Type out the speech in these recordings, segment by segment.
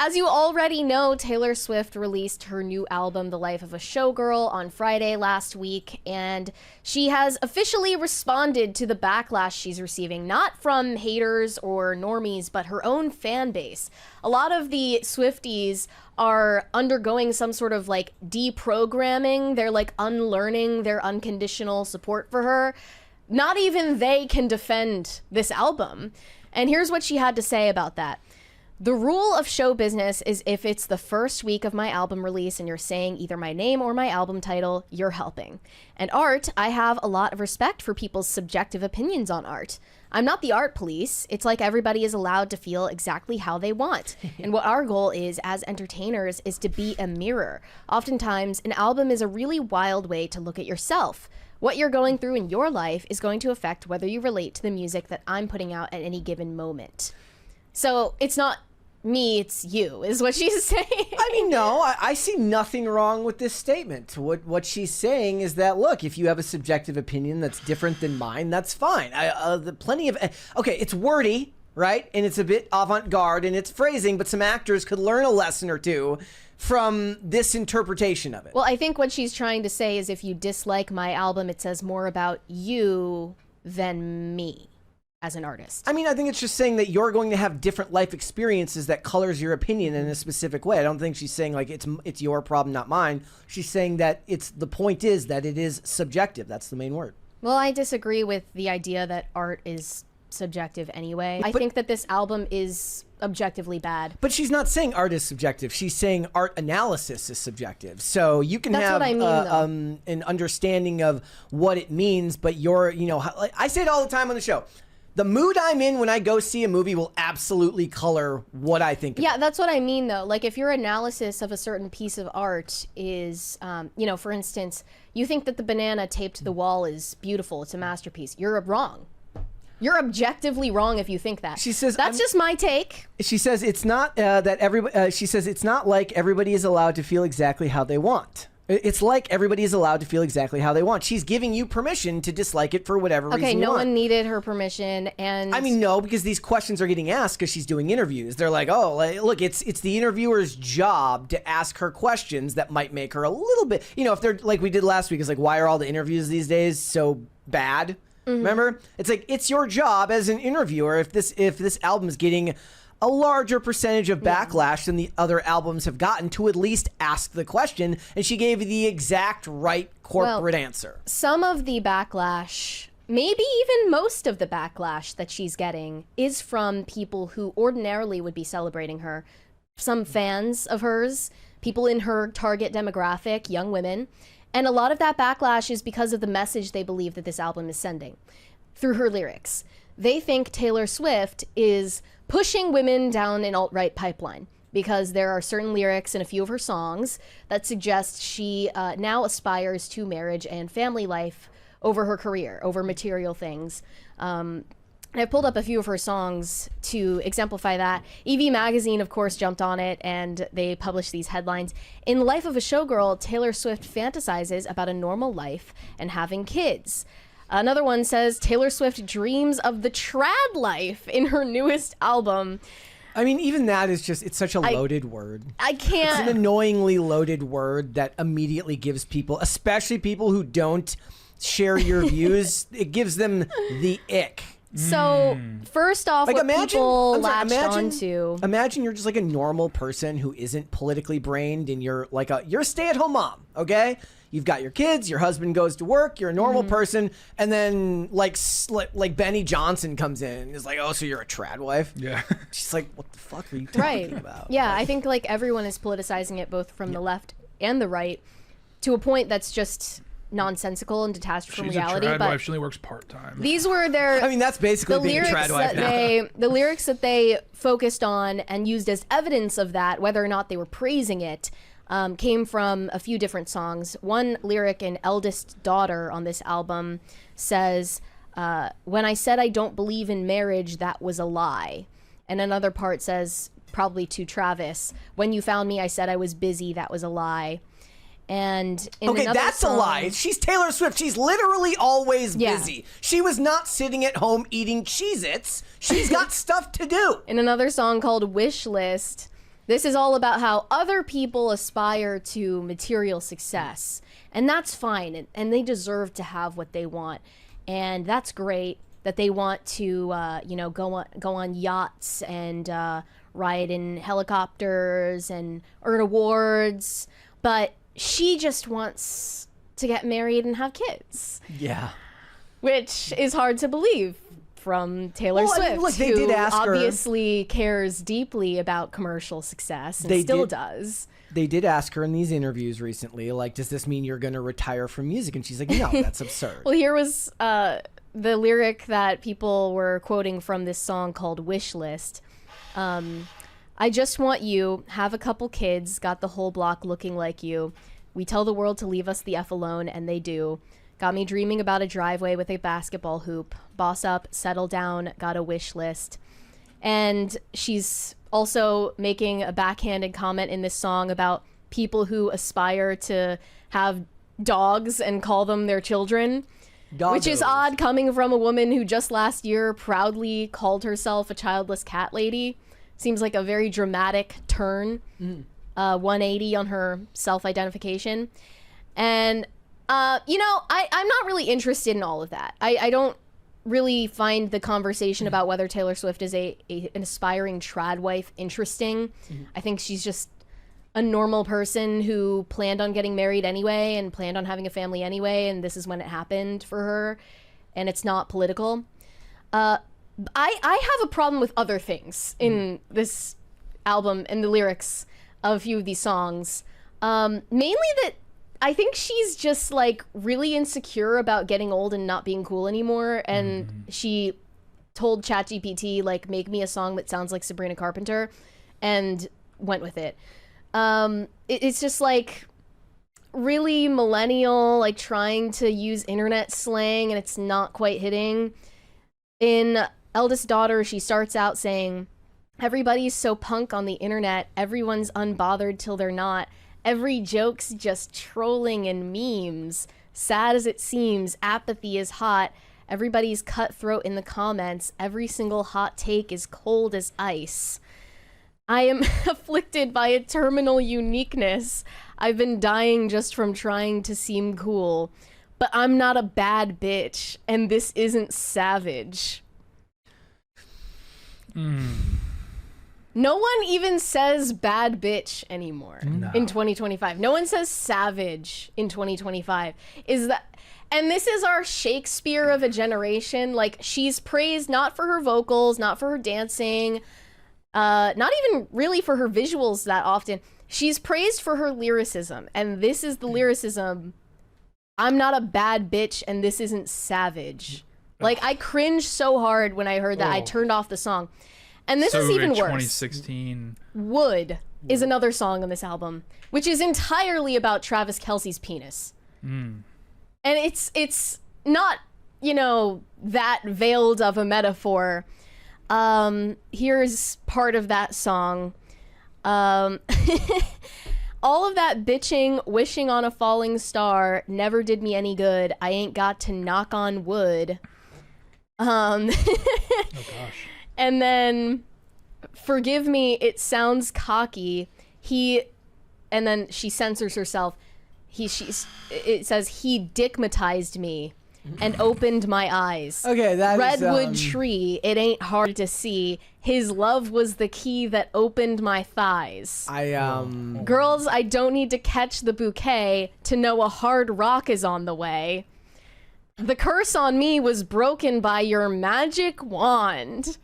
As you already know, Taylor Swift released her new album, The Life of a Showgirl, on Friday last week, and she has officially responded to the backlash she's receiving, not from haters or normies, but her own fan base. A lot of the Swifties are undergoing some sort of like deprogramming. They're like unlearning their unconditional support for her. Not even they can defend this album. And here's what she had to say about that. The rule of show business is if it's the first week of my album release and you're saying either my name or my album title, you're helping. And art, I have a lot of respect for people's subjective opinions on art. I'm not the art police. It's like everybody is allowed to feel exactly how they want. And what our goal is as entertainers is to be a mirror. Oftentimes, an album is a really wild way to look at yourself. What you're going through in your life is going to affect whether you relate to the music that I'm putting out at any given moment. So it's not me, it's you, is what she's saying. I mean, no, I see nothing wrong with this statement. What she's saying is that, look, if you have a subjective opinion that's different than mine, that's fine. Okay, it's wordy, right? And it's a bit avant-garde in its phrasing, but some actors could learn a lesson or two from this interpretation of it. Well, I think what she's trying to say is if you dislike my album, it says more about you than me as an artist. I mean, I think it's just saying that you're going to have different life experiences that colors your opinion in a specific way. I don't think she's saying like it's your problem, not mine. She's saying that the point is that it is subjective. That's the main word. Well, I disagree with the idea that art is subjective anyway. I think that this album is objectively bad. But she's not saying art is subjective. She's saying art analysis is subjective. So you can have what I mean, an understanding of what it means, but I say it all the time on the show. The mood I'm in when I go see a movie will absolutely color what I think. Yeah, that's what I mean, though. Like, if your analysis of a certain piece of art is, for instance, you think that the banana taped to the wall is beautiful, it's a masterpiece. You're wrong. You're objectively wrong if you think that. She says that's just my take. She says it's not that everybody. She says it's not like everybody is allowed to feel exactly how they want. It's like everybody is allowed to feel exactly how they want. She's giving you permission to dislike it for whatever reason you want. Okay, no one needed her permission, and... I mean, no, because these questions are getting asked because she's doing interviews. They're like, oh, look, it's the interviewer's job to ask her questions that might make her a little bit... if they're like we did last week, it's like, why are all the interviews these days so bad? Mm-hmm. Remember? It's like, it's your job as an interviewer if this album is getting a larger percentage of backlash than the other albums have gotten to at least ask the question, and she gave the exact right corporate answer. Some of the backlash, maybe even most of the backlash that she's getting is from people who ordinarily would be celebrating her. Some fans of hers, people in her target demographic, young women, and a lot of that backlash is because of the message they believe that this album is sending through her lyrics. They think Taylor Swift is pushing women down an alt-right pipeline because there are certain lyrics in a few of her songs that suggest she now aspires to marriage and family life over her career, over material things. I pulled up a few of her songs to exemplify that. EV Magazine, of course, jumped on it, and they published these headlines. In The Life of a Showgirl, Taylor Swift fantasizes about a normal life and having kids. Another one says Taylor Swift dreams of the trad life in her newest album. I mean, even that is just, it's such a loaded word. I can't. It's an annoyingly loaded word that immediately gives people, especially people who don't share your views, it gives them the ick. So, first off, like, people latched onto... Imagine you're just like a normal person who isn't politically brained and you're a stay-at-home mom, okay? You've got your kids, your husband goes to work, you're a normal person, and then like Benny Johnson comes in and is like, oh, so you're a trad wife? Yeah. She's like, what the fuck are you talking about? Yeah, I think like everyone is politicizing it both from the left and the right to a point that's just nonsensical and detached from reality. She's a trad but wife. She only works part-time. These were their... I mean, that's basically the being a trad wife now. The lyrics that they focused on and used as evidence of that, whether or not they were praising it, came from a few different songs. One lyric in Eldest Daughter on this album says, when I said I don't believe in marriage, that was a lie. And another part says, probably to Travis, when you found me, I said I was busy, that was a lie. And in okay, another that's song, a lie. She's Taylor Swift. She's literally always busy. She was not sitting at home eating Cheez-Its. She's got stuff to do. In another song called Wish List, This is all about how other people aspire to material success, and that's fine, and they deserve to have what they want, and that's great that they want to, go on yachts and ride in helicopters and earn awards, but she just wants to get married and have kids. Yeah. Which is hard to believe from Taylor Well, I Swift, mean, look, they who did ask her- obviously cares deeply about commercial success and They still did- does. They did ask her in these interviews recently, like, does this mean you're going to retire from music? And she's like, no, that's absurd. Well, here was the lyric that people were quoting from this song called Wish List. I just want you, have a couple kids, got the whole block looking like you. We tell the world to leave us the F alone, and they do. Got me dreaming about a driveway with a basketball hoop. Boss up, settle down, got a wish list. And she's also making a backhanded comment in this song about people who aspire to have dogs and call them their children. Which is Doggos. odd coming from a woman who just last year proudly called herself a childless cat lady. Seems like a very dramatic turn, 180 on her self-identification. And, I'm not really interested in all of that. I don't really find the conversation about whether Taylor Swift is an aspiring trad wife interesting. I think she's just a normal person who planned on getting married anyway and planned on having a family anyway, and this is when it happened for her, and it's not political. I have a problem with other things in this album and the lyrics of a few of these songs. Mainly that I think she's just like really insecure about getting old and not being cool anymore, and she told ChatGPT, like, make me a song that sounds like Sabrina Carpenter, and went with it. It's just like really millennial, like trying to use internet slang, and it's not quite hitting. In Eldest Daughter, she starts out saying, everybody's so punk on the internet, everyone's unbothered till they're not. Every joke's just trolling and memes. Sad as it seems, apathy is hot. Everybody's cutthroat in the comments. Every single hot take is cold as ice. I am afflicted by a terminal uniqueness. I've been dying just from trying to seem cool. But I'm not a bad bitch, and this isn't savage. No one even says bad bitch anymore in 2025. No one says savage in 2025. And this is our Shakespeare of a generation. Like, she's praised not for her vocals, not for her dancing, not even really for her visuals that often. She's praised for her lyricism, and this is the lyricism. I'm not a bad bitch, and this isn't savage. Like, I cringed so hard when I heard that. I turned off the song. And this is even worse. 2016. Wood is another song on this album, which is entirely about Travis Kelce's penis. And it's not, that veiled of a metaphor. Here's part of that song. All of that bitching, wishing on a falling star never did me any good. I ain't got to knock on wood. Oh gosh. And then, forgive me, it sounds cocky. And then she censors herself. It says, he dickmatized me and opened my eyes. Okay, that Redwood is, tree, it ain't hard to see. His love was the key that opened my thighs. Girls, I don't need to catch the bouquet to know a hard rock is on the way. The curse on me was broken by your magic wand.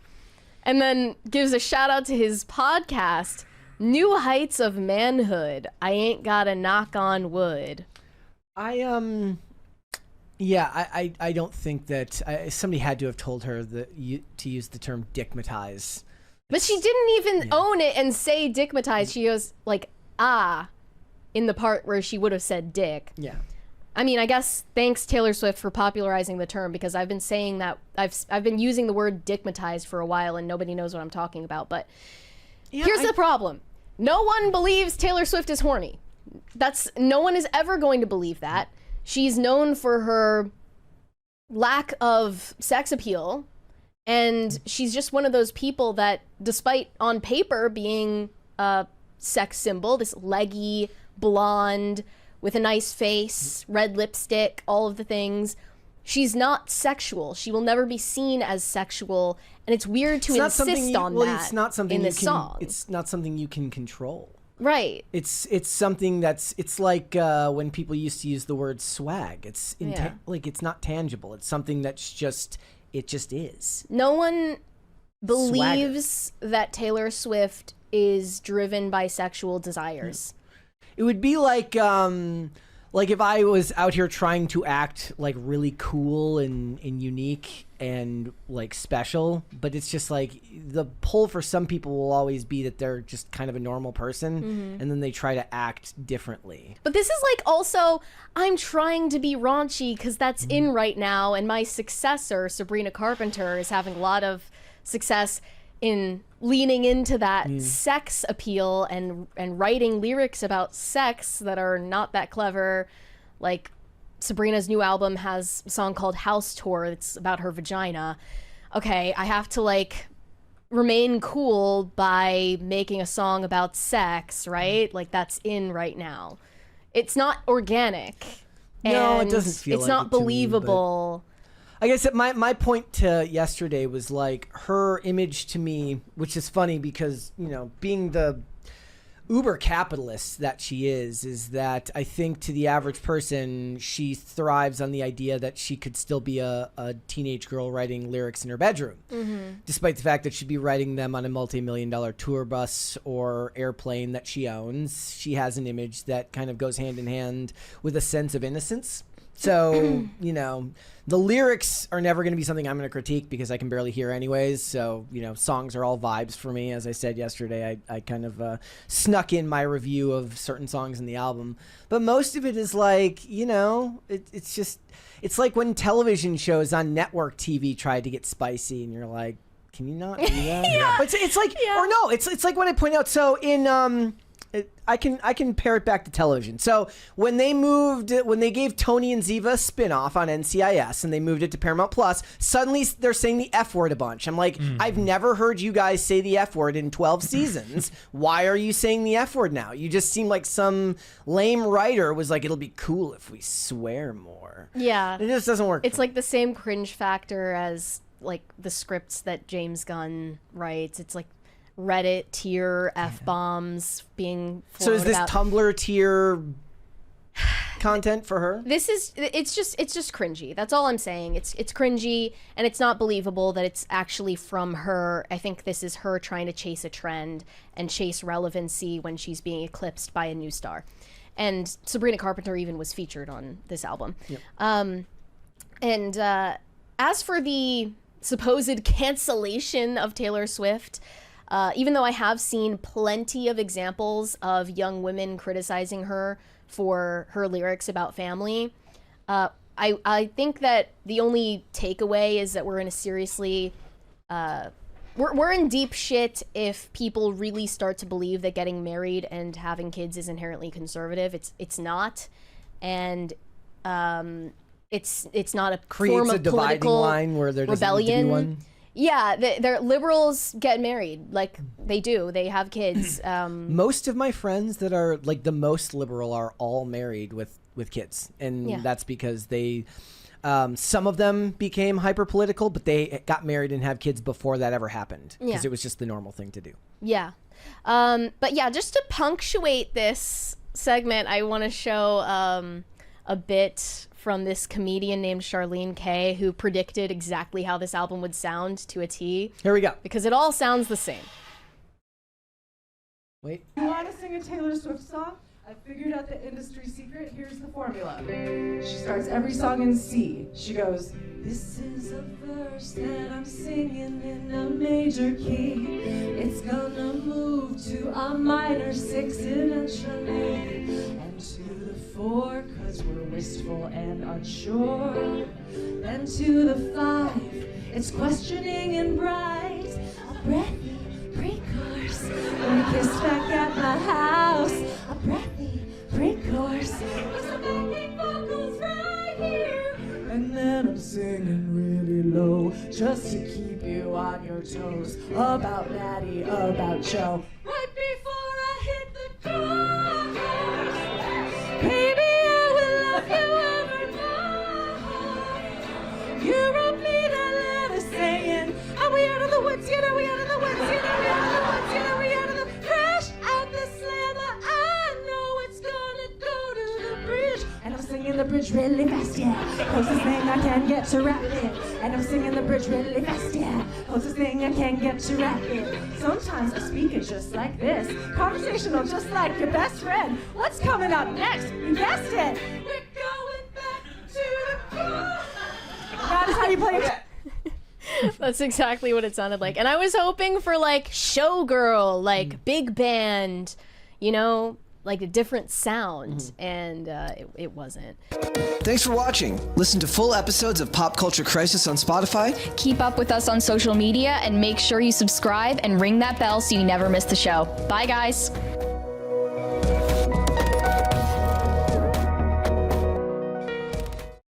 And then gives a shout out to his podcast, New Heights of Manhood. I ain't gotta knock on wood. I don't think that somebody had to have told her to use the term dickmatize. But she didn't even own it and say dickmatize. She goes like, in the part where she would have said dick. Yeah. I mean, I guess thanks Taylor Swift for popularizing the term, because I've been saying that I've been using the word dickmatized for a while and nobody knows what I'm talking about. But here's the problem. No one believes Taylor Swift is horny. No one is ever going to believe that. She's known for her lack of sex appeal, and she's just one of those people that, despite on paper being sex symbol, this leggy blonde with a nice face, red lipstick, all of the things. She's not sexual. She will never be seen as sexual, and it's weird to insist on that. It's not something in this song. It's not something you can control. Right. It's something it's like when people used to use the word swag. It's like it's not tangible. It's something that's just is. No one believes that Taylor Swift is driven by sexual desires. It would be like if I was out here trying to act like really cool and unique and like special, but it's just like the pull for some people will always be that they're just kind of a normal person, and then they try to act differently. But this is like also, I'm trying to be raunchy because that's in right now, and my successor, Sabrina Carpenter, is having a lot of success in leaning into that sex appeal and writing lyrics about sex that are not that clever. Like Sabrina's new album has a song called House Tour. It's about her vagina. Okay, I have to like remain cool by making a song about sex, right? Like that's in right now. It's not organic. No, and it doesn't feel it's like not it to me, believable. I guess my point to yesterday was like her image to me, which is funny because, you know, being the uber capitalist that she is that I think to the average person, she thrives on the idea that she could still be a teenage girl writing lyrics in her bedroom, despite the fact that she'd be writing them on a multi-million-dollar tour bus or airplane that she owns. She has an image that kind of goes hand in hand with a sense of innocence. So, you know, the lyrics are never going to be something I'm going to critique because I can barely hear anyways. So, you know, songs are all vibes for me. As I said yesterday, I kind of snuck in my review of certain songs in the album. But most of it is like, you know, it's like when television shows on network TV tried to get spicy and you're like, can you not do that? But it's like, or no, it's like when I point out, so in, I can pair it back to television. So when they gave Tony and Ziva a spinoff on NCIS and they moved it to Paramount Plus, suddenly they're saying the F word a bunch. I'm like, I've never heard you guys say the F word in 12 seasons. Why are you saying the F word now? You just seem like some lame writer was like, it'll be cool if we swear more. Yeah. It just doesn't work. It's like the same cringe factor as like the scripts that James Gunn writes. It's like Reddit tier F-bombs being so is this about. Tumblr tier content for her? It's just cringy. That's all I'm saying. It's cringy, and it's not believable that it's actually from her. I think this is her trying to chase a trend and chase relevancy when she's being eclipsed by a new star. And Sabrina Carpenter even was featured on this album. Yep. As for the supposed cancellation of Taylor Swift, even though I have seen plenty of examples of young women criticizing her for her lyrics about family, I think that the only takeaway is that we're in a seriously we're in deep shit if people really start to believe that getting married and having kids is inherently conservative. It's not, and it's not a creates form a of dividing political line where there doesn't rebellion. need to be one. Yeah, they're liberals get married, like they do. They have kids. Most of my friends that are like the most liberal are all married with kids, and that's because they. Some of them became hyper political, but they got married and have kids before that ever happened because it was just the normal thing to do. Yeah, but yeah, just to punctuate this segment, I want to show a bit from this comedian named Charlene Kay, who predicted exactly how this album would sound to a T. Here we go. Because it all sounds the same. Wait. You want to sing a Taylor Swift song? I figured out the industry secret. Here's the formula. She starts every song in C. She goes, this is a verse that I'm singing in a major key. It's gonna move to a minor 6 eventually, and to the 4, cause we're wistful and unsure. Then to the 5, it's questioning and bright. A breathy pre-chorus. When we kiss back at my house. A breathy pre-chorus. With some backing vocals right here. And then I'm singing really low, just to keep you on your toes. About Maddie, about Joe. Right before I hit singing the bridge really fast, yeah. Closest thing I can get to rap it. And I'm singing the bridge really fast, yeah. Closest thing I can get to rap it. Sometimes I speak it just like this. Conversational just like your best friend. What's coming up next? You guessed it. We're going back to the core. That is how you play it. That's exactly what it sounded like. And I was hoping for like showgirl, like big band, you know, like a different sound. And it wasn't. Thanks for watching. Listen to full episodes of Pop Culture Crisis on Spotify. Keep up with us on social media and make sure you subscribe and ring that bell so you never miss the show. Bye, guys.